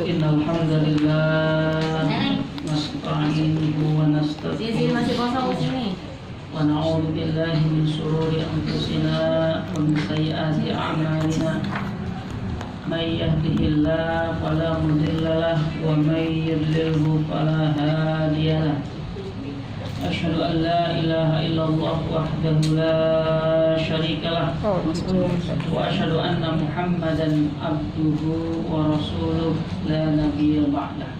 إن الحمد لله نستعينه ونستغفره ونعوذ بالله من شرور أنفسنا ومن سيئات أعمالنا من يهده الله فلا مضل له ومن يضلله فلا هادي له أشهد أن لا إله إلا الله وحده لا شريك له وأشهد أن محمدا عبده ورسوله لا نبي بعده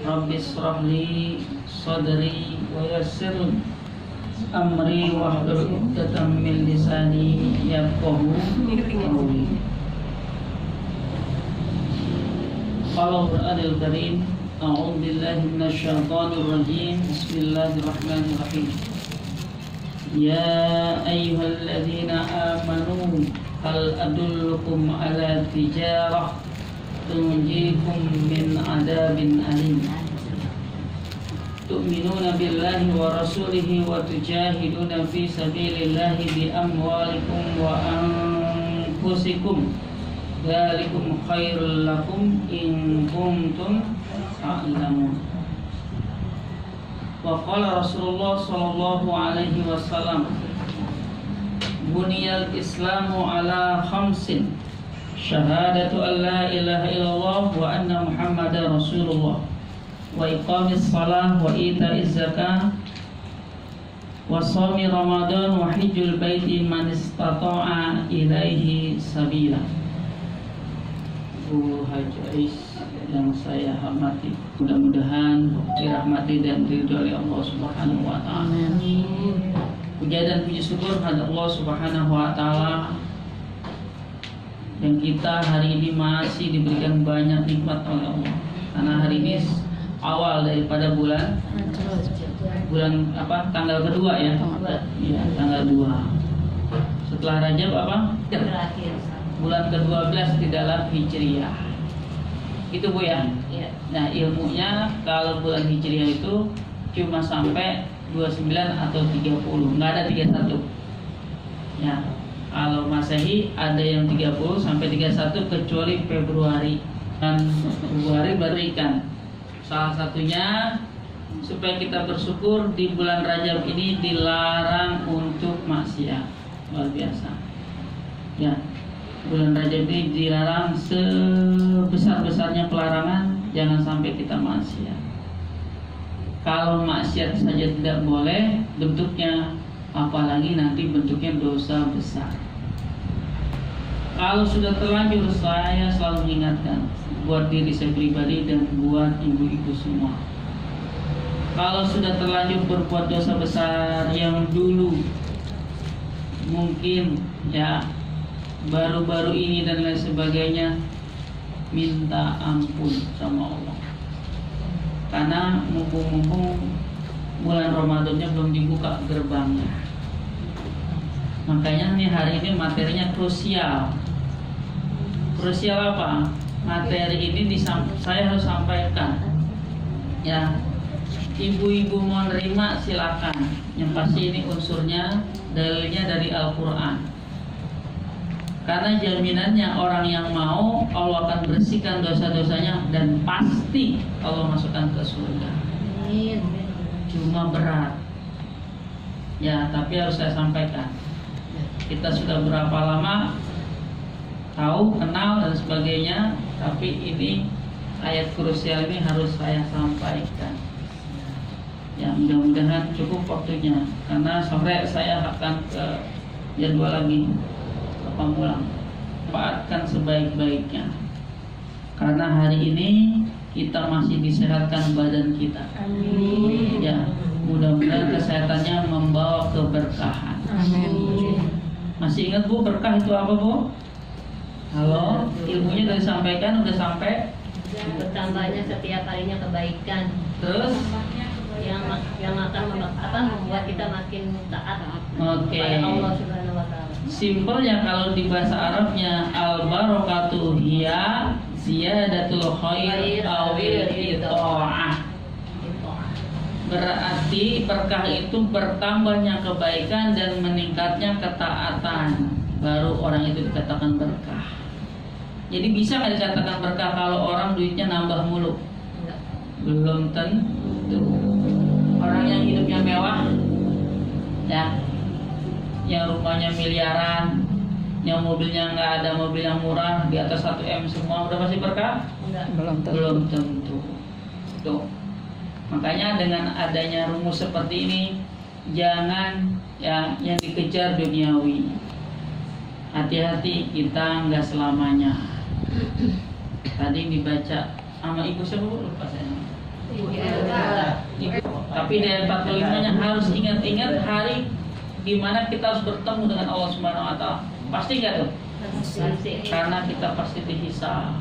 رب اشرح لي صدري ويسر أمري واحلل عقدة من لساني يفقهوا قولي. قال القرآن الكريم أعوذ بالله من الشيطان الرجيم بسم الله الرحمن الرحيم يا أيها الذين آمنوا هل أدلكم على تجارة تنجيكم من عذاب أليم تؤمنون بالله ورسوله وتجاهدون في سبيل الله بأموالكم وأنفسكم ذلكم خير لكم إن كنتم تعلمون. وقال رسول الله صلى الله عليه وسلم بني الإسلام على خمس شهادة أن لا إله إلا الله وأن محمدا رسول الله وإقام الصلاة وإيتاء الزكاة وصوم رمضان وحج البيت من استطاع إليه سبيلا. Bu Haji Ais yang saya hormati, mudah-mudahan dirahmati dan diridhoi Allah Subhanahu wa taala. Puja dan puji syukur kepada Allah Subhanahu wa taala yang kita hari ini masih diberikan banyak nikmat oleh Allah. Karena hari ini awal daripada bulan apa? Tanggal kedua ya. Iya, tanggal 2. Setelah Rajab apa? Terakhir. Bulan ke-12 di dalam Hijriah. Itu Bu ya? Iya. Nah, ilmunya kalau bulan Hijriah itu cuma sampai 29 atau 30, nggak ada 31. Ya. Kalau Masehi ada yang 30 sampai 31 kecuali Februari. Dan Februari baru ikan. Salah satunya supaya kita bersyukur di bulan Rajab ini dilarang untuk maksiat. Luar biasa. Ya. Bulan Rajab ini dilarang sebesar-besarnya pelarangan, jangan sampai kita maksiat. Kalau maksiat saja tidak boleh bentuknya, apalagi nanti bentuknya dosa besar. Kalau sudah terlanjur, saya selalu mengingatkan buat diri saya pribadi dan buat ibu-ibu semua. Kalau sudah terlanjur berbuat dosa besar yang dulu mungkin ya baru-baru ini dan lain sebagainya, minta ampun sama Allah. Karena mumpung-mumpung bulan Ramadannya belum dibuka gerbangnya. Makanya nih hari ini materinya krusial. Krusial apa? Materi ini saya harus sampaikan. Ya, ibu-ibu mau nerima silakan. Yang pasti ini unsurnya dalilnya dari Al-Quran. Karena jaminannya orang yang mau Allah akan bersihkan dosa-dosanya dan pasti Allah masukkan ke surga. Cuma berat. Ya, tapi harus saya sampaikan. Kita sudah berapa lama tahu, kenal dan sebagainya, tapi ini ayat krusial ini harus saya sampaikan. Ya, mudah-mudahan cukup waktunya karena sore saya akan ke jadwal lagi. Pulang, manfaatkan sebaik-baiknya. Karena hari ini kita masih disehatkan badan kita. Amin. Ya, mudah-mudahan kesehatannya membawa keberkahan. Amin. Masih ingat Bu berkah itu apa Bu? Halo, ilmunya sudah disampaikan, udah sampai? Bertambahnya setiap harinya kebaikan. Terus? Yang akan membuat kita makin taat kepada Allah Subhanahu wa taala. Simpelnya kalau di bahasa Arabnya al barakatuh hiya ziyadatul khair awil itaah. Berarti berkah itu bertambahnya kebaikan dan meningkatnya ketaatan. Baru orang itu dikatakan berkah. Jadi bisa nggak dikatakan berkah kalau orang duitnya nambah mulu? Enggak. Belum tentu. Orang yang hidupnya mewah, ya, yang rumahnya miliaran, yang mobilnya nggak ada mobil yang murah di atas 1 M semua, udah pasti berkah? Enggak. Belum tentu. Tuh. Makanya dengan adanya rumus seperti ini, jangan ya yang dikejar duniawi. Hati-hati, kita nggak selamanya. Tadi dibaca sama ibu siapa, Bu? Lupa saya. Ibu. Tapi dari 45-nya harus ingat-ingat hari di mana kita harus bertemu dengan Allah Subhanahu wa taala. Pasti nggak tuh? Pasti. Karena kita pasti dihisab.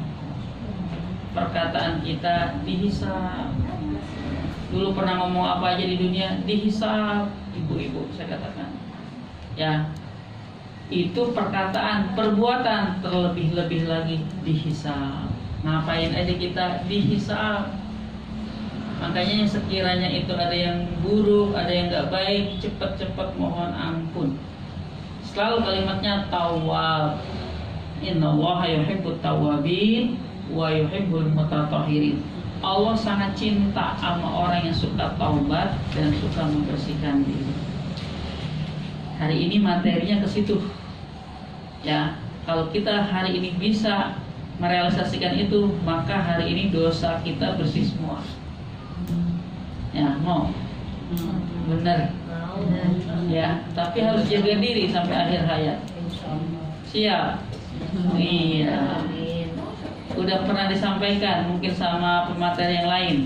Perkataan kita dihisab. Dulu pernah ngomong apa aja di dunia dihisab, ibu-ibu saya katakan. Ya. Itu perkataan, perbuatan terlebih-lebih lagi dihisab. Ngapain aja kita dihisab. Makanya sekiranya itu ada yang buruk, ada yang nggak baik, cepat-cepat mohon ampun. Selalu kalimatnya tawwab. Innallaha yuhibbut tawwabin wa yuhibbul mutatahhirin. Allah sangat cinta sama orang yang suka taubat dan suka membersihkan diri. Hari ini materinya ke situ. Ya, kalau kita hari ini bisa merealisasikan itu, maka hari ini dosa kita bersih semua. Ya, mau. Benar. Ya, tapi harus jaga diri sampai akhir hayat. Siap. Iya. Udah pernah disampaikan mungkin sama pemateri yang lain.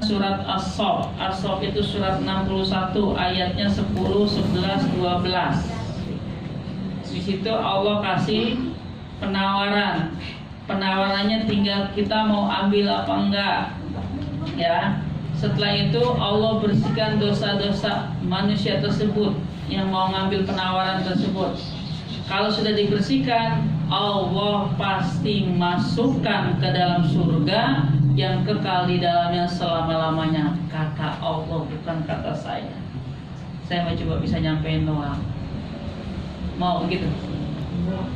Surat As-Saff. As-Saff itu surat 61 ayatnya 10, 11, 12. Di situ Allah kasih penawaran. Penawarannya tinggal kita mau ambil apa enggak. Ya. Setelah itu Allah bersihkan dosa-dosa manusia tersebut yang mau ngambil penawaran tersebut. Kalau sudah dibersihkan, Allah pasti masukkan ke dalam surga yang kekal di dalamnya selama-lamanya. Kata Allah, bukan kata saya. Saya mau coba bisa nyampein doang. Mau gitu?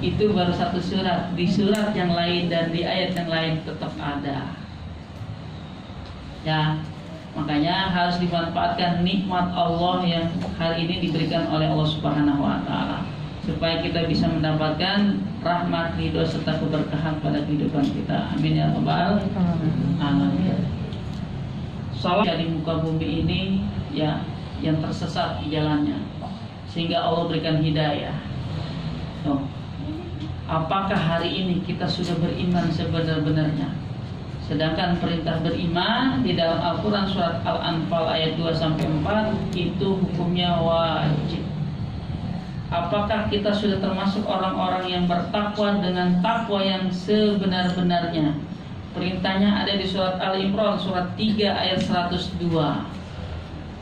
Itu baru satu surat. Di surat yang lain dan di ayat yang lain tetap ada. Ya, makanya harus dimanfaatkan nikmat Allah yang hari ini diberikan oleh Allah Subhanahu wa taala supaya kita bisa mendapatkan rahmat, ridho serta keberkahan pada kehidupan kita. Amin ya rabbal alamin. Salah di muka bumi ini ya yang tersesat di jalannya sehingga Allah berikan hidayah. Tuh. Apakah hari ini kita sudah beriman sebenar-benarnya? Sedangkan perintah beriman di dalam Al-Quran surat Al-Anfal ayat 2-4 itu hukumnya wajib. Apakah kita sudah termasuk orang-orang yang bertakwa dengan takwa yang sebenar-benarnya? Perintahnya ada di surat Al-Imran surat 3 ayat 102.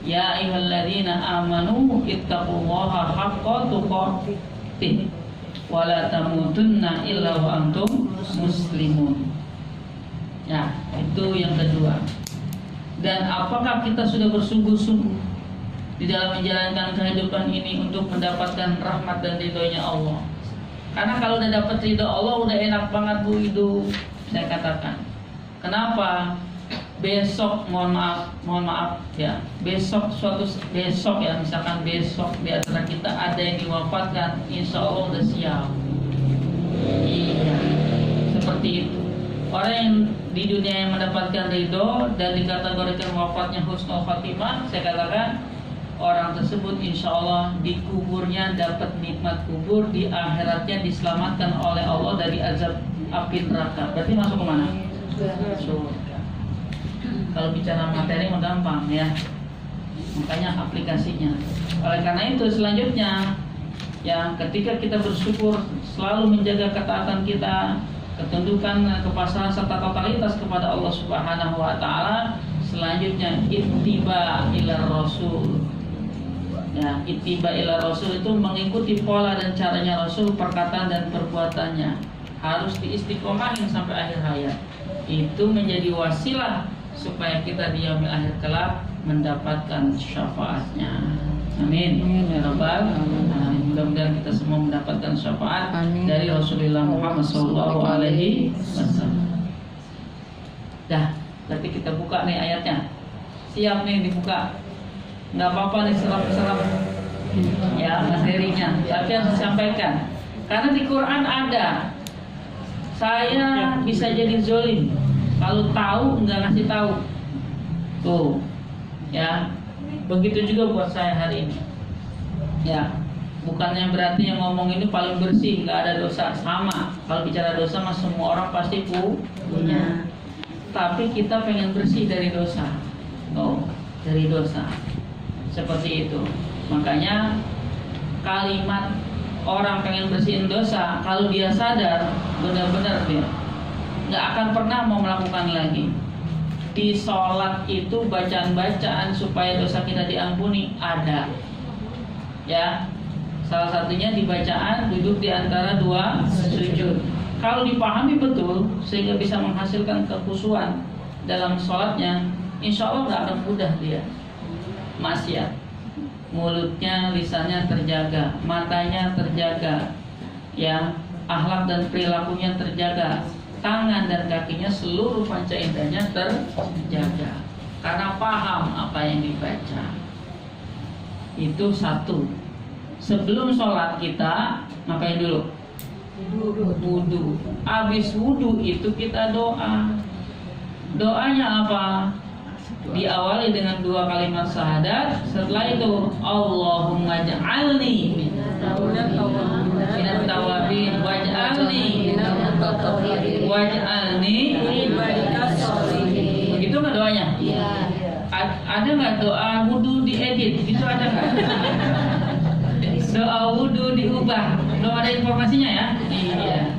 Ya ayyuhalladzina amanu ittaqullaha haqqa tuqatih wa la tamutunna illa wa antum muslimun. Ya, itu yang kedua. Dan apakah kita sudah bersungguh-sungguh di dalam menjalankan kehidupan ini untuk mendapatkan rahmat dan ridhonya Allah? Karena kalau udah dapat ridho Allah udah enak banget Bu hidup, saya katakan. Kenapa? Besok, mohon maaf ya. Besok ya, misalkan besok di antara kita ada yang diwafatkan, insya Allah udah siap. Iya, seperti itu. Orang yang di dunia yang mendapatkan ridho dan dikategorikan wafatnya husnul khatimah, saya katakan orang tersebut insya Allah di kuburnya dapat nikmat kubur, di akhiratnya diselamatkan oleh Allah dari azab api neraka. Berarti masuk ke mana? Surga. Kalau bicara materi mah gampang ya, makanya aplikasinya. Oleh karena itu selanjutnya ya, ketika kita bersyukur selalu menjaga ketaatan kita, ketundukan, kepasrahan serta totalitas kepada Allah Subhanahu wa taala. Selanjutnya ittiba ila rasul. Ya, ittiba ila rasul itu mengikuti pola dan caranya Rasul, perkataan dan perbuatannya. Harus diistiqomahin sampai akhir hayat. Itu menjadi wasilah supaya kita di yaumil akhir kelak mendapatkan syafaatnya. Amin. Ya Rabbal alamin. Mudah-mudahan kita semua mendapatkan syafaat dari Rasulullah Muhammad SAW. Dah, berarti kita buka nih ayatnya. Siap nih dibuka. Nggak apa-apa nih serap-serap ya materinya, tapi harus disampaikan. Karena di Quran ada. Saya bisa jadi zolim kalau tahu nggak ngasih tahu. Tuh, ya. Begitu juga buat saya hari ini. Ya, bukannya berarti yang ngomong ini paling bersih, nggak ada dosa. Sama. Kalau bicara dosa, mas semua orang pasti punya. Tapi kita pengen bersih dari dosa. Oh, dari dosa. Seperti itu. Makanya kalimat orang pengen bersihin dosa, kalau dia sadar benar-benar dia nggak akan pernah mau melakukan lagi. Di sholat itu bacaan-bacaan supaya dosa kita diampuni ada, ya. Salah satunya di bacaan duduk di antara dua sujud. Kalau dipahami betul sehingga bisa menghasilkan kekhusyuan dalam sholatnya, insya Allah nggak akan mudah dia maksiat. Mulutnya, lisannya terjaga, matanya terjaga, ya, akhlak dan perilakunya terjaga. Tangan dan kakinya seluruh panca inderanya terjaga karena paham apa yang dibaca. Itu satu. Sebelum sholat kita ngapain dulu? Wudu. Habis wudu itu kita doa. Doanya apa? Diawali dengan 2 kalimat syahadat. Setelah itu Allahumma ja'alni minat tawabin waj'alni begitu nggak doanya? Ada nggak doa wudu diedit? Gitu ada nggak? Doa wudu diubah? Belum ada informasinya ya? Iya,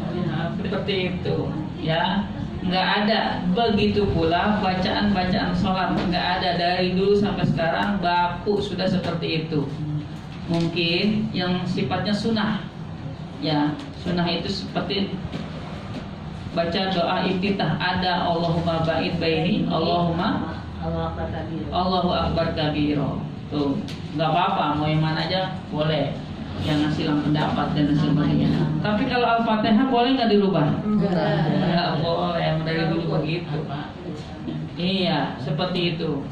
seperti itu ya. Nggak ada. Begitu pula bacaan-bacaan sholat nggak ada dari dulu sampai sekarang, baku sudah seperti itu. Mungkin yang sifatnya sunnah, ya sunnah itu seperti baca doa iftitah ada Allahumma ba'id baini Allahumma Allahu akbar kabiro. Tuh nggak apa-apa, mau yang mana aja boleh, yang ngasilah pendapat dan sebagainya. Tapi kalau Al-Fatihah boleh nggak dirubah? Nggak boleh, dari dulu begitu. Iya, seperti itu.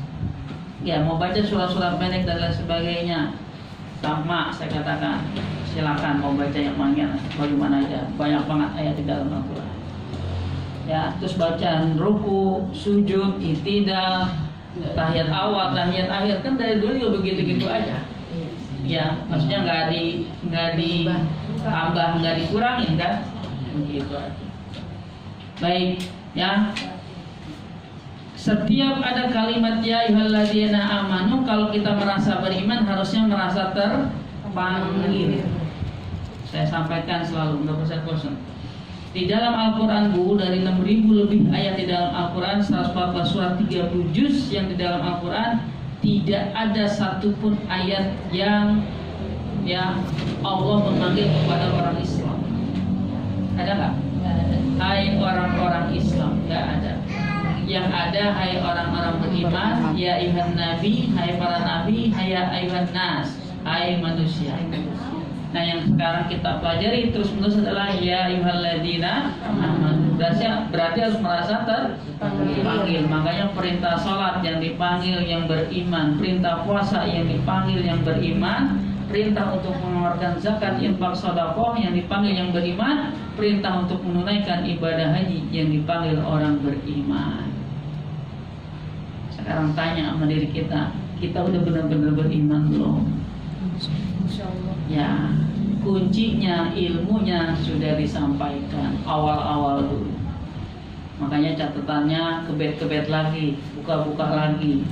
Ya, mau baca surat-surat pendek dan lain sebagainya, sama saya katakan, silakan mau baca yang mana, bagaimana aja. Banyak banget ayat di dalam Al-Quran. Ya, terus bacaan ruku, sujud, itidal, tahiyat awal, tahiyat akhir, kan dari dulu juga begitu-gitu aja. Ya, maksudnya nggak ditambah, nggak dikurangin kan, begitu aja. Baik, ya. Setiap ada kalimat ya ayyuhalladzina amanu, kalau kita merasa beriman harusnya merasa terpanggil. Saya sampaikan selalu, nggak usah bosan. Di dalam Al-Quran Bu, dari 6.000 lebih ayat di dalam Al-Quran, 114 surat 30 juz yang di dalam Al-Quran, tidak ada satupun ayat yang ya Allah memanggil kepada orang Islam. Ada nggak? Hai orang-orang Islam, nggak ada. Yang ada hai orang-orang beriman, ya ayuhan nabi, hai para nabi, hai ayuhan nas, hai manusia. Nah, yang sekarang kita pelajari terus-menerus adalah ya ayyuhalladzina amanu. Berarti harus merasa terpanggil. Makanya perintah salat yang dipanggil yang beriman, perintah puasa yang dipanggil yang beriman, perintah untuk mengeluarkan zakat, infak, sedekah yang dipanggil yang beriman, perintah untuk menunaikan ibadah haji yang dipanggil orang beriman. Sekarang tanya sama diri kita udah benar-benar beriman belum? Ya, kuncinya ilmunya sudah disampaikan awal-awal dulu. Makanya catatannya kebet-kebet lagi, buka-buka lagi.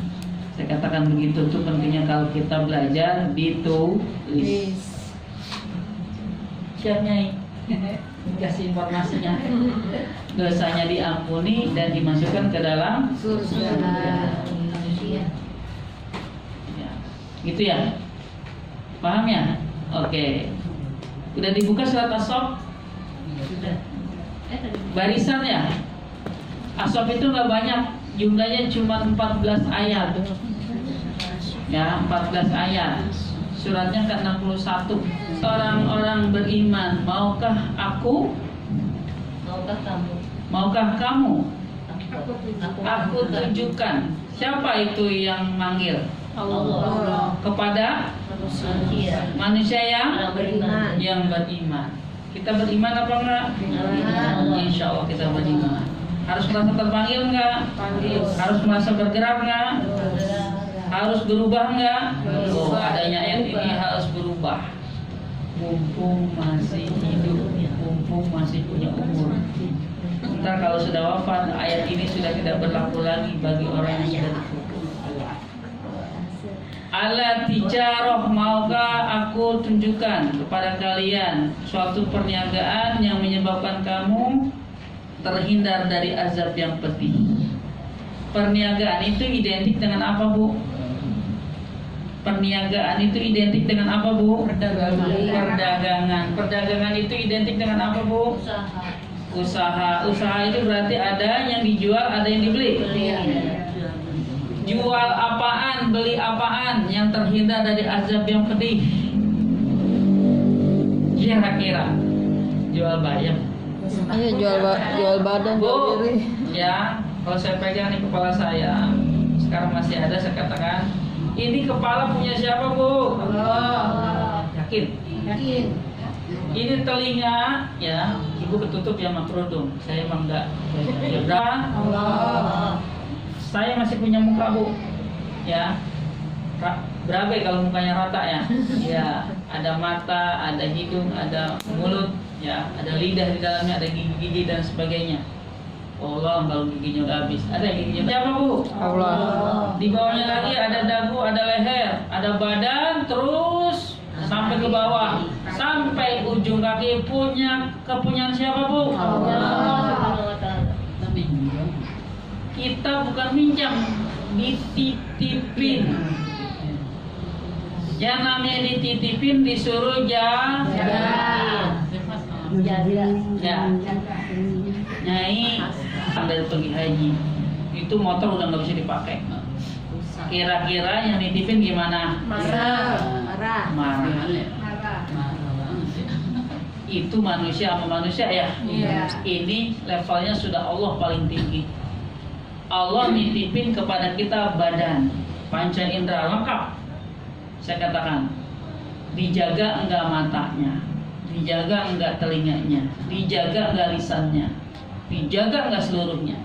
Saya katakan begitu, itu pentingnya kalau kita belajar ditulis. Siap Nyai? Kasih informasinya. Dosanya diampuni dan dimasukkan ke dalam surga. Ya, gitu ya. Paham ya? Oke. Udah dibuka surat As-Saff? Sudah. Barisan ya? As-Saff itu nggak banyak, jumlahnya cuma 14 ayat. Ya, 14 ayat. Suratnya ke-61. Orang-orang beriman, maukah aku? Maukah kamu? Maukah kamu? Aku Tunjukkan. Siapa itu yang manggil? Allah. Kepada Manusia. manusia Orang beriman. yang beriman. Kita beriman apa enggak? Beriman. Insya Allah kita beriman. Harus merasa terpanggil enggak? Harus merasa bergerak enggak? Harus berubah enggak? Oh, adanya ayat ini harus berubah. Mumpung masih hidup, mumpung masih punya umur. Ntar kalau sudah wafat, ayat ini sudah tidak berlaku lagi bagi orang yang sudah dikubur. Ala tijaroh, maukah aku tunjukkan kepada kalian suatu perniagaan yang menyebabkan kamu terhindar dari azab yang pedih. Perniagaan itu identik dengan apa, Bu? Perniagaan itu identik dengan apa, Bu? Perdagangan. Perdagangan itu identik dengan apa, Bu? Usaha. Usaha itu berarti ada yang dijual, ada yang dibeli. Jual apaan, beli apaan yang terhindar dari azab yang pedih? Kira-kira jual bayam. Iya, jual badan, jual Bu, diri. ya, kalau saya pegang di kepala saya, sekarang masih ada, saya katakan, ini kepala punya siapa, Bu? Allah. Yakin? Ini telinga, ya, Ibu ketutup ya sama kerudung. Saya emang enggak. Ya, berapa? Allah. Saya masih punya muka, Bu. Ya. Berapa kalau mukanya rata ya? Ya, ada mata, ada hidung, ada mulut, ya, ada lidah di dalamnya, ada gigi-gigi dan sebagainya. Allah, kalau giginya udah habis. Ada yang giginya siapa, Bu? Allah. Di bawahnya lagi ada dagu, ada leher, ada badan, terus sampai ke bawah, sampai ujung kaki punya kepunyaan siapa, Bu? Allah Subhanahu wa ta'ala. Kita bukan minjam, dititipin. Yang namanya dititipin disuruh ya. Nyai sambil pergi haji, itu motor udah nggak bisa dipakai. Kira-kira yang nitipin gimana? Marah. Marah. Itu manusia sama manusia ya. Iya. Ini levelnya sudah Allah paling tinggi. Allah nitipin kepada kita badan, panca indera lengkap. Saya katakan, dijaga enggak matanya, dijaga enggak telinganya, dijaga enggak lisannya, dijaga enggak seluruhnya.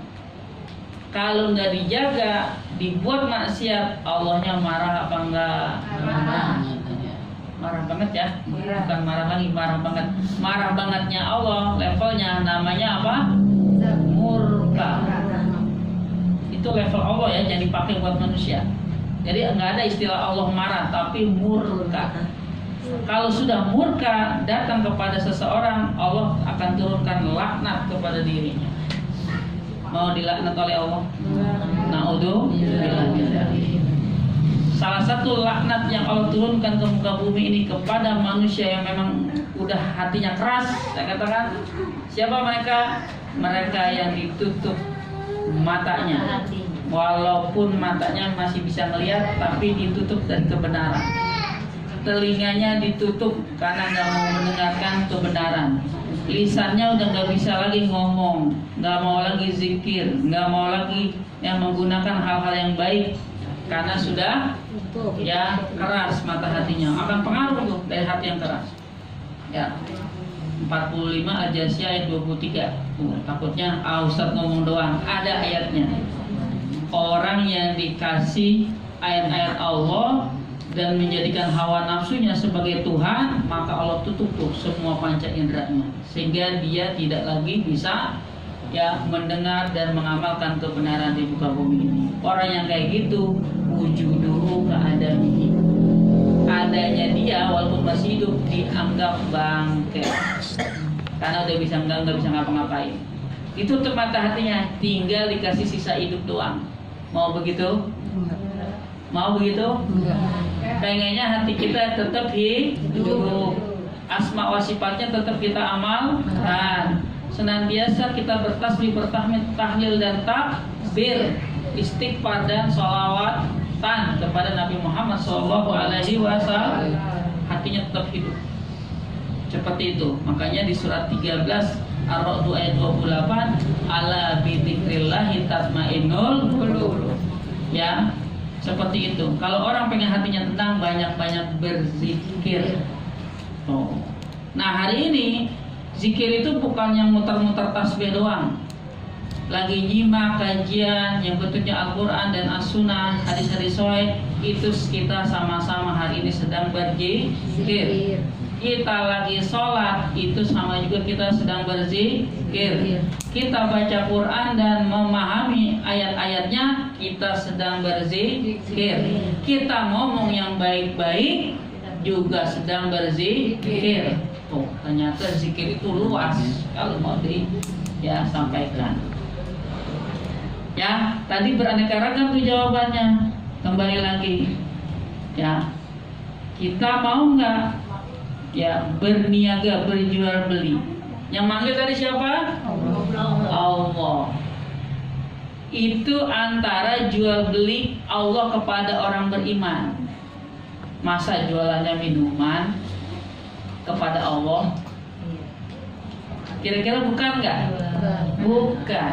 Kalau enggak dijaga, dibuat maksiat, Allahnya marah apa enggak? Marah banget ya. Bukan marah lagi, marah banget. Marah bangetnya Allah, levelnya namanya apa? Murka. Itu level Allah ya, jangan dipakai buat manusia. Jadi enggak ada istilah Allah marah, tapi murka. Kalau sudah murka datang kepada seseorang, Allah akan turunkan laknat kepada dirinya. Mau dilaknat oleh Allah? Naudzubillah. Salah satu laknat yang Allah turunkan ke muka bumi ini kepada manusia yang memang udah hatinya keras, saya katakan, siapa mereka? Mereka yang ditutup matanya, walaupun matanya masih bisa melihat, tapi ditutup dari kebenaran. Telinganya ditutup karena nggak mau mendengarkan kebenaran. Lisannya udah nggak bisa lagi ngomong, nggak mau lagi zikir, nggak mau lagi yang menggunakan hal-hal yang baik karena sudah ya keras mata hatinya. Akan pengaruh tuh dari hati yang keras. Ya. 45 Al-Jasiyah ayat 23. Takutnya Ustaz ngomong doang, ada ayatnya. Orang yang dikasih ayat-ayat Allah dan menjadikan hawa nafsunya sebagai Tuhan, maka Allah tutup tuh semua panca inderanya, sehingga dia tidak lagi bisa ya mendengar dan mengamalkan kebenaran di muka bumi ini. Orang yang kayak gitu, wujuduhu keadaan adanya dia walaupun masih hidup dianggap bangke karena udah bisa nggak bisa ngapa-ngapain. Ditutup mata hatinya, tinggal dikasih sisa hidup doang. Mau begitu? Mau begitu? Pengennya hati kita tetap hidup, asma wa sifatnya tetap kita amalkan, senantiasa kita bertasbih, bertahmid, tahlil dan takbir, istighfar dan sholawat tauhidkan kepada Nabi Muhammad SAW, hatinya tetap hidup. Seperti itu. Makanya di surat 13 Ar-Ra'd ayat 28, ala bidzikrillahi tatmainnul qulub. Ya, seperti itu. Kalau orang pengen hatinya tenang, banyak-banyak berzikir. Oh. Nah, hari ini zikir itu bukan yang muter-muter tasbih doang. Lagi nyimak kajian yang bentuknya Al-Quran dan As-Sunnah, hadis-hadis sahih, itu kita sama-sama hari ini sedang berzikir. Kita lagi sholat, itu sama juga kita sedang berzikir. Kita baca Quran dan memahami ayat-ayatnya, kita sedang berzikir. Kita ngomong yang baik-baik, juga sedang berzikir. Tuh, ternyata zikir itu luas. Kalau mau sampaikan. Ya, tadi beraneka ragam tuh jawabannya. Kembali lagi, ya, kita mau nggak? Ya, berniaga, berjual beli. Yang manggil tadi siapa? Allah. Itu antara jual beli Allah kepada orang beriman. Masa jualannya minuman kepada Allah? Kira-kira bukan nggak? Bukan.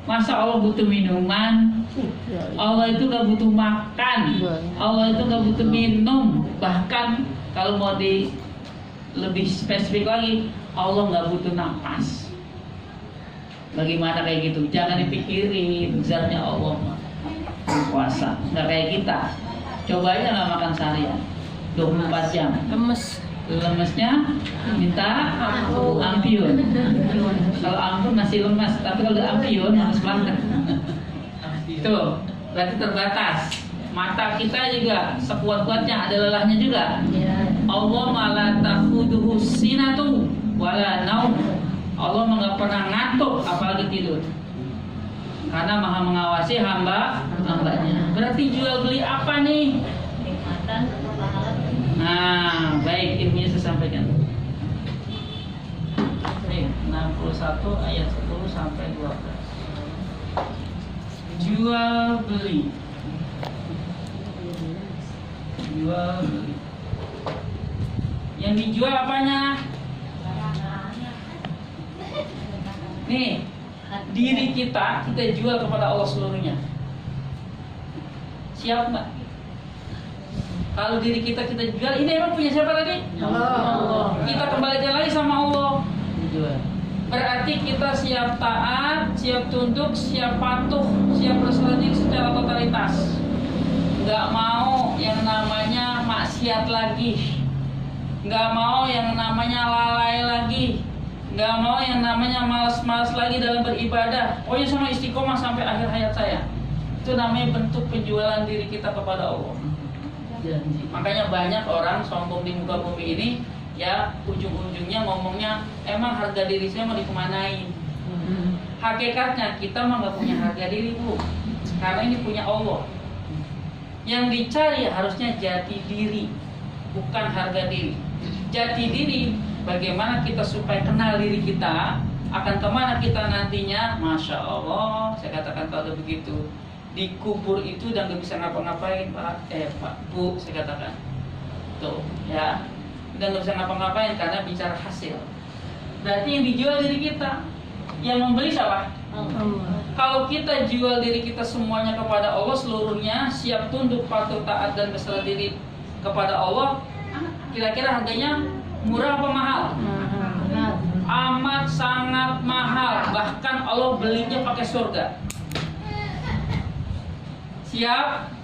Masa Allah butuh minuman? Allah itu gak butuh makan. Allah itu gak butuh minum. Bahkan kalau mau lebih spesifik lagi, Allah gak butuh nafas. Bagaimana kayak gitu? Jangan dipikirin zatnya Allah kuasa. Gak kayak kita. Coba aja gak makan seharian 24 jam. Lemesnya minta ampiun. Kalau ampun masih lemas, tapi kalau udah ampiun lemes banget. Tuh, berarti terbatas. Mata kita juga sekuat-kuatnya ada lelahnya juga. Allah malah ta'khudhuhu sinatu wala naum. Allah nggak pernah ngantuk apalagi tidur. Karena Maha mengawasi hambanya. Berarti jual beli apa nih? Nah, baik, ilmunya saya sampaikan. Nih, 61 ayat 10 sampai 12. Jual beli. Jual beli. Yang dijual apanya? Nih, diri kita jual kepada Allah seluruhnya. Siap nggak? Kalau diri kita jual, ini emang punya siapa tadi? Allah. Kita kembalikan lagi sama Allah. Berarti kita siap taat, siap tunduk, siap patuh, siap berserah diri secara totalitas. Nggak mau yang namanya maksiat lagi, nggak mau yang namanya lalai lagi, nggak mau yang namanya malas-malas lagi dalam beribadah. Pokoknya sama istiqomah sampai akhir hayat saya. Itu namanya bentuk penjualan diri kita kepada Allah. Makanya banyak orang sombong di muka bumi ini, ya ujung-ujungnya ngomongnya emang harga diri saya mau dikemanain. Hakikatnya kita mah nggak punya harga diri, Bu, karena ini punya Allah. Yang dicari harusnya jati diri, bukan harga diri. Jati diri, bagaimana kita supaya kenal diri kita, akan kemana kita nantinya. Masya Allah, saya katakan kalau begitu, dikubur itu dan gak bisa ngapa-ngapain, Pak Bu, saya katakan tuh ya, dan gak bisa ngapa-ngapain karena bicara hasil. Berarti yang dijual diri kita, yang membeli siapa? Kalau kita jual diri kita semuanya kepada Allah seluruhnya, siap tunduk, patuh, taat dan berserah diri kepada Allah, kira-kira harganya murah apa mahal? Amat sangat mahal. Bahkan Allah belinya pakai surga. Siap?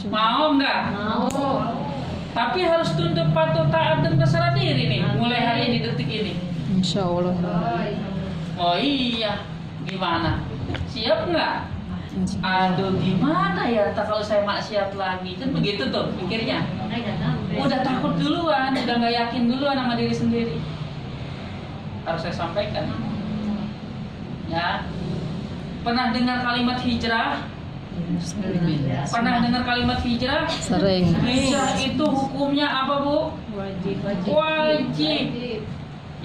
Mau nggak? Mau. Tapi harus tunduk, patuh, taat dan berserah diri nih. Mulai hari ini, detik ini. Insya Allah. Oh iya, gimana? Siap nggak? Aduh, gimana ya? Kalau saya maksiat lagi, kan begitu tuh pikirnya. Udah takut duluan, udah nggak yakin duluan sama diri sendiri. Harus saya sampaikan. Ya, pernah dengar kalimat hijrah? Pernah dengar kalimat hijrah? Sering. Hijrah itu hukumnya apa, Bu? Wajib. Wajib.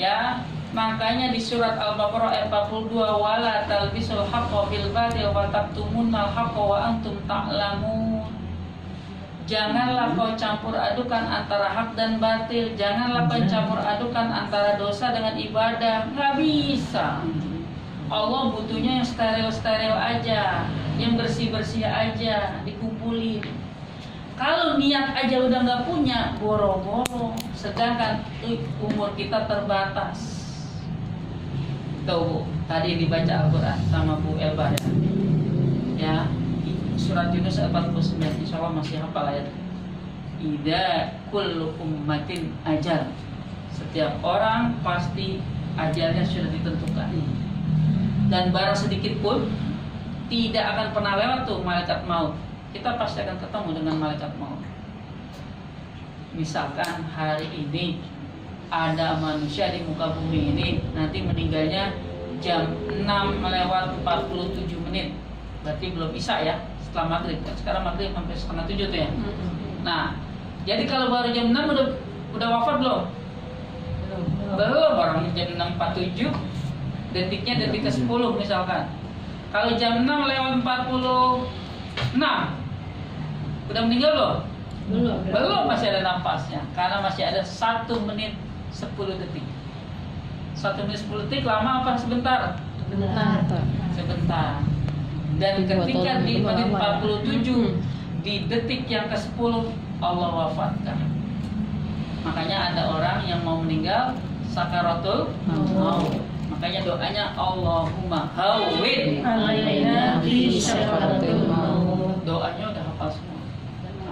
Ya, Makanya di surat Al-Baqarah ayat 42, wala talbisul haqqo bil batil wa taktumunal haqqo wa antum ta'lamun. Janganlah kau campur adukan antara hak dan batil. Janganlah kau campur adukan antara dosa dengan ibadah. Nggak bisa. Allah butuhnya yang steril-steril aja, yang bersih-bersih aja, dikumpulin. Kalau niat aja udah nggak punya, boro-boro. Sedangkan umur kita terbatas. Tuh Bu, tadi dibaca Al-Quran sama Bu Elba ya. Surat Yunus ayat 49, insya Allah masih hafal ayat. Ida kullu ummatin ajal. Setiap orang pasti ajalnya sudah ditentukan. Dan barang sedikit pun tidak akan pernah lewat tuh malaikat maut. Kita pasti akan ketemu dengan malaikat maut. Misalkan hari ini ada manusia di muka bumi ini nanti meninggalnya jam 6 lewat 47 menit. Berarti belum isya ya, setelah maghrib. Sekarang maghrib sampai setengah 7 tuh ya. Nah, jadi kalau baru jam 6 udah wafat belum? Belum, orang jam 6.47, detiknya detik ke 10 misalkan. Kalau jam 6 lewat 46, udah meninggal belum? Belum, masih ada nafasnya. Karena masih ada 1 menit 10 detik. 1 menit 10 detik lama apa sebentar? Sebentar. Dan ketika di menit 47, di detik yang ke-10 Allah wafatkan. Makanya ada orang yang mau meninggal sakaratul maut. Makanya doanya Allahumma hawwin alaina fi sakaratul maut. Doanya udah hafal semua.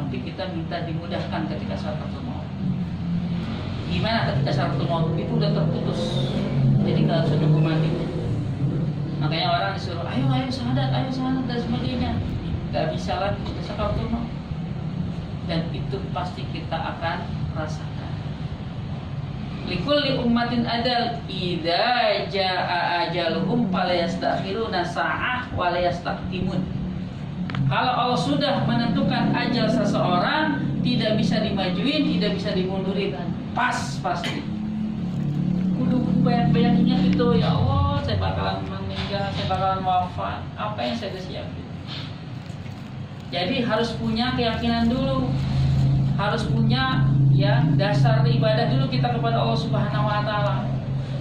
Tapi kita minta dimudahkan ketika sakaratul maut. Gimana ketika sakaratul maut itu udah terputus. Jadi kalau sudah mati. Makanya orang disuruh ayo syahadat dan sebagainya. Gak bisa lagi kita sakaratul maut. Dan itu pasti kita akan rasakan. Likulli ummatin adal idza jaa ajaluhum fala yastakhiruna sa'ah wa la yastaqdimun. Kalau Allah sudah menentukan ajal seseorang, tidak bisa dimajuin, tidak bisa dimundurin. Pasti. Kudu bayang-bayanginnya itu, ya Allah, saya bakalan meninggal, saya bakalan wafat. Apa yang saya udah siapin? Jadi harus punya keyakinan dulu. Harus punya ya dasar ibadah dulu kita kepada Allah Subhanahu wa taala.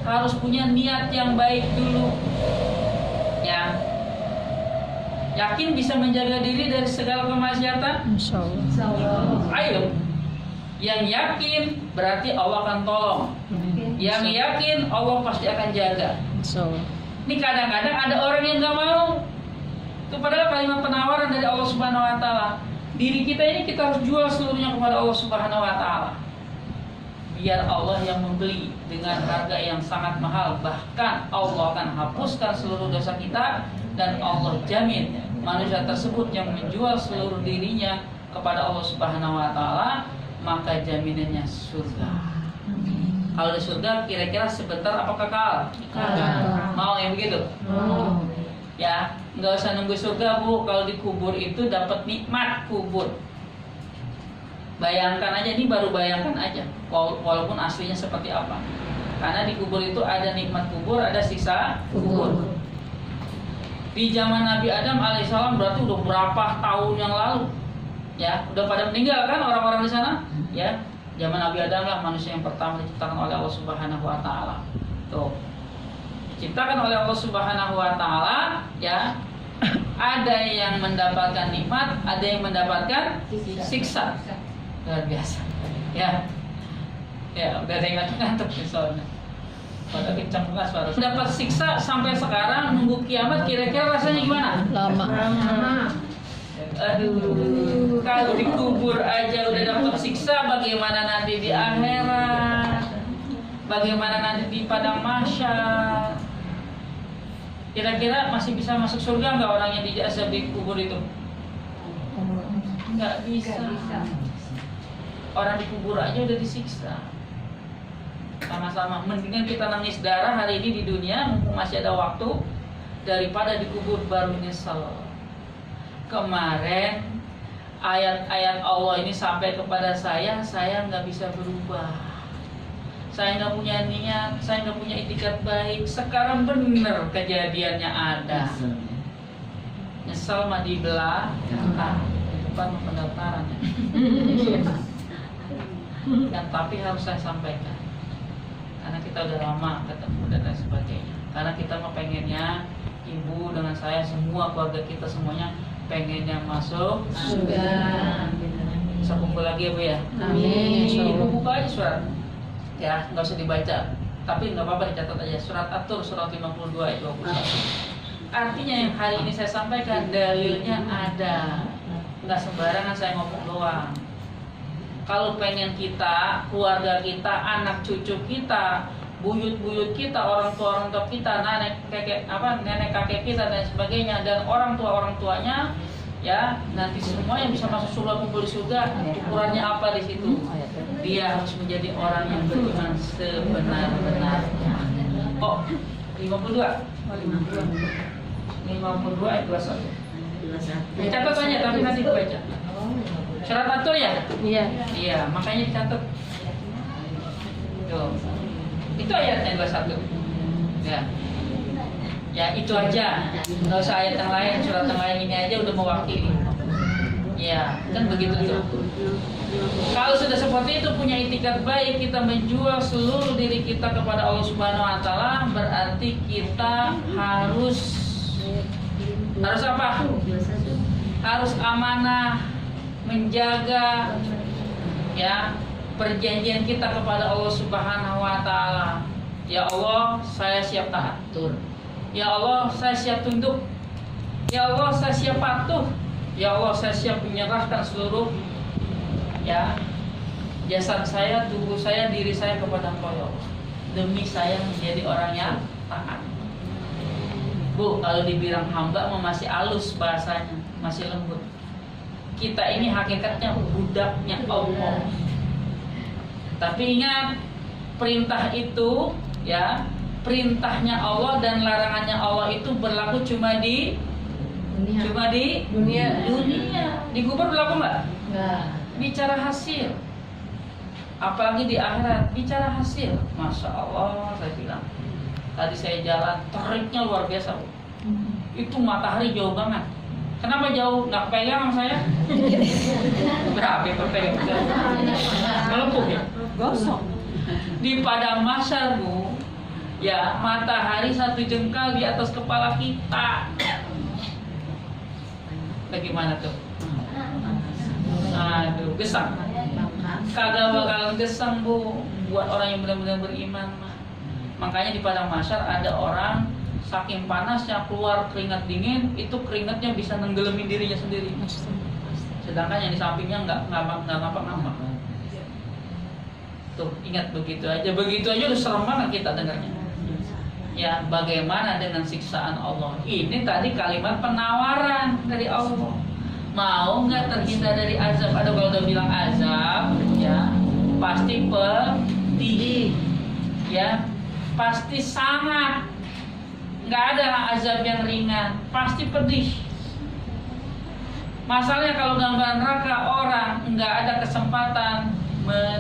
Harus punya niat yang baik dulu. Ya. Yakin bisa menjaga diri dari segala kemaksiatan? Insyaallah. Ayo. Yang yakin berarti Allah akan tolong. Yang yakin Allah pasti akan jaga. Insyaallah. Ini kadang-kadang ada orang yang nggak mau. Itu padahal kalimat penawaran dari Allah Subhanahu wa taala. Diri kita ini kita harus jual seluruhnya kepada Allah Subhanahu wa taala. Biar Allah yang membeli dengan harga yang sangat mahal. Bahkan Allah akan hapuskan seluruh dosa kita. Dan Allah jamin manusia tersebut yang menjual seluruh dirinya kepada Allah Subhanahu wa taala, maka jaminannya surga. Kalau di surga kira-kira sebentar apa kekal? Mau yang begitu? Ya, nggak usah nunggu surga Bu. Kalau dikubur itu dapat nikmat kubur. Bayangkan aja, ini baru bayangkan aja. Walaupun aslinya seperti apa. Karena di kubur itu ada nikmat kubur, ada siksa kubur. Di zaman Nabi Adam alaihissalam berarti udah berapa tahun yang lalu. Ya, udah pada meninggal kan orang-orang di sana? Ya, zaman Nabi Adam lah manusia yang pertama diciptakan oleh Allah Subhanahu wa taala. Tuh. Diciptakan oleh Allah Subhanahu wa taala, ya. Ada yang mendapatkan nikmat, ada yang mendapatkan siksa. Luar biasa. Ya. Ya, udah ada yang ngantuk soalnya. Pada kencang banget suara. Dapat siksa sampai sekarang nunggu kiamat kira-kira rasanya gimana? Lama. Aduh, kalau dikubur aja udah dapat siksa, bagaimana nanti di akhirat? Bagaimana nanti di padang mahsyar? Kira-kira masih bisa masuk surga nggak orang yang diazab di kubur itu? Nggak bisa. Orang dikubur aja udah disiksa. Sama-sama. Mendingan kita nangis darah hari ini di dunia, mumpung masih ada waktu, daripada dikubur baru nyesel. Kemarin ayat-ayat Allah ini sampai kepada saya nggak bisa berubah. saya nggak punya niat, saya nggak punya itikat baik. Sekarang bener kejadiannya ada. Nyesel mah di belakang, depan mah pendaftaran ya. Dan tapi harus saya sampaikan, karena kita udah lama ketemu dan lain sebagainya. Karena kita mah pengennya ibu dengan saya semua keluarga kita semuanya pengennya masuk surga. Bisa kumpul lagi ya Bu ya. Amin. Ibu buka aja surat. Ya, nggak usah dibaca. Tapi nggak apa-apa dicatat aja. Surat At-Tur surat 52 ayat 21. Artinya yang hari ini saya sampaikan dalilnya ada. Nggak sembarangan saya ngomong doang. Kalau pengen kita, keluarga kita, anak cucu kita, buyut-buyut kita, orang tua kita, nenek kakek kita dan sebagainya, dan orang tuanya, ya nanti semua yang bisa masuk surga kumpul di surga. Ukurannya apa di situ? Dia harus menjadi orang yang beriman sebenar-benarnya. Oh, 52 ayat 21. Dicatat aja tapi nanti dibaca. Surat At-Tur ya? Iya. Iya, makanya dicatat. Tuh. Itu ayatnya 21. Ya. Ya, itu aja. Enggak usah ayat yang lain, surat yang lain ini aja udah mewakili. Ya, kan begitu tuh. Kalau sudah seperti itu punya itikat baik, kita menjual seluruh diri kita kepada Allah Subhanahu wa taala, berarti kita harus apa? Harus amanah, menjaga ya perjanjian kita kepada Allah Subhanahu wa taala. Ya Allah, saya siap taat. Ya Allah, saya siap tunduk. Ya Allah, saya siap patuh. Ya Allah, saya siap menyerahkan seluruh ya jasad saya, tubuh saya, diri saya kepada Engkau ya Allah. Demi saya menjadi orang yang taat. Bu, kalau dibilang hamba masih halus bahasanya, masih lembut. Kita ini hakikatnya budaknya Allah. Tapi ingat, perintah itu ya, perintahnya Allah dan larangannya Allah itu berlaku cuma di dunia. Di kubur berlaku nggak? Enggak. Bicara hasil. Apalagi di akhirat bicara hasil. Masya Allah, saya bilang. Tadi saya jalan, teriknya luar biasa. Itu matahari jauh banget. Kenapa jauh? Nggak pegang sama saya? Berapa pegang? Melepuh ya? Gosong. Di padang mahsyar Bu, ya matahari 1 jengkal di atas kepala kita. Bagaimana tuh? Aduh, gesang. Kagak bakalan gesang Bu, buat orang yang benar-benar beriman mah. Makanya di padang mahsyar ada orang saking panasnya keluar keringat dingin, itu keringatnya bisa nenggelemin dirinya sendiri. Sedangkan yang di sampingnya nggak ngapa-ngapa. Tuh, ingat begitu aja udah serem banget kita dengarnya. Ya, bagaimana dengan siksaan Allah? Ini tadi kalimat penawaran dari Allah. Mau nggak terhindar dari azab? Ada kalau udah bilang azab, ya pasti pedih, ya pasti sangat. Nggak ada azab yang ringan, pasti pedih. Masalahnya kalau dalam neraka orang nggak ada kesempatan